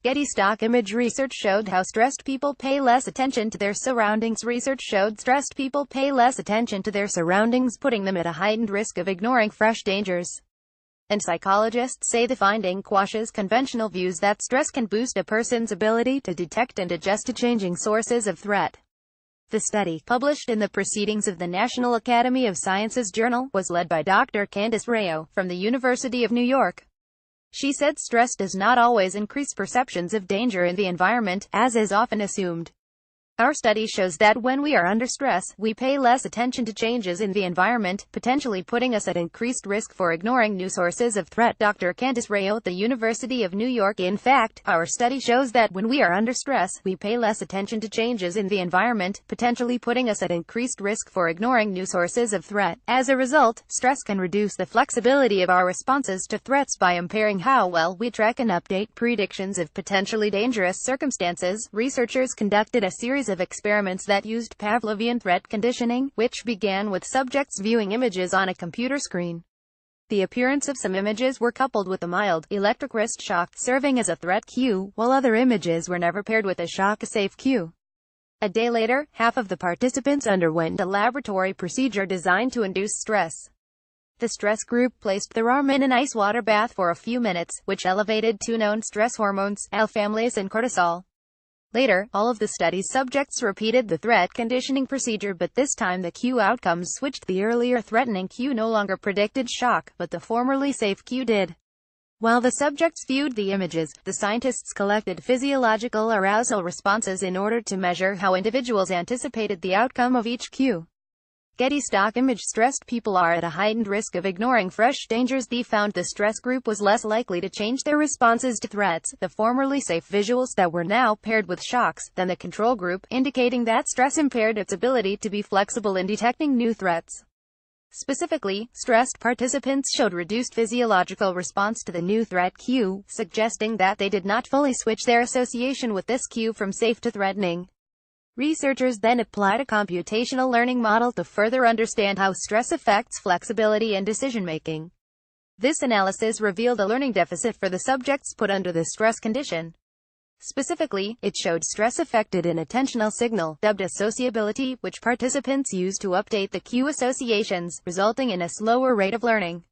Getty stock image research showed how stressed people pay less attention to their surroundings. Research showed stressed people pay less attention to their surroundings, putting them at a heightened risk of ignoring fresh dangers. And psychologists say the finding quashes conventional views that stress can boost a person's ability to detect and adjust to changing sources of threat. The study, published in the Proceedings of the National Academy of Sciences journal, was led by Dr. Candice Rayo, from the University of New York. She said stress does not always increase perceptions of danger in the environment, as is often assumed. Our study shows that when we are under stress, we pay less attention to changes in the environment, potentially putting us at increased risk for ignoring new sources of threat. Dr. Candice Rayo, the University of New York. In fact, our study shows that when we are under stress, we pay less attention to changes in the environment, potentially putting us at increased risk for ignoring new sources of threat. As a result, stress can reduce the flexibility of our responses to threats by impairing how well we track and update predictions of potentially dangerous circumstances. Researchers conducted a series of experiments that used Pavlovian threat conditioning, which began with subjects viewing images on a computer screen. The appearance of some images were coupled with a mild, electric wrist shock, serving as a threat cue, while other images were never paired with a shock-safe cue. A day later, half of the participants underwent a laboratory procedure designed to induce stress. The stress group placed their arm in an ice water bath for a few minutes, which elevated two known stress hormones, alpha-amylase and cortisol. Later, all of the study's subjects repeated the threat conditioning procedure, but this time the cue outcomes switched. The earlier threatening cue no longer predicted shock, but the formerly safe cue did. While the subjects viewed the images, the scientists collected physiological arousal responses in order to measure how individuals anticipated the outcome of each cue. Getty stock image. Stressed people are at a heightened risk of ignoring fresh dangers. They found the stress group was less likely to change their responses to threats, the formerly safe visuals that were now paired with shocks, than the control group, indicating that stress impaired its ability to be flexible in detecting new threats. Specifically, stressed participants showed reduced physiological response to the new threat cue, suggesting that they did not fully switch their association with this cue from safe to threatening. Researchers then applied a computational learning model to further understand how stress affects flexibility and decision-making. This analysis revealed a learning deficit for the subjects put under the stress condition. Specifically, it showed stress affected an attentional signal, dubbed associability, which participants used to update the cue associations, resulting in a slower rate of learning.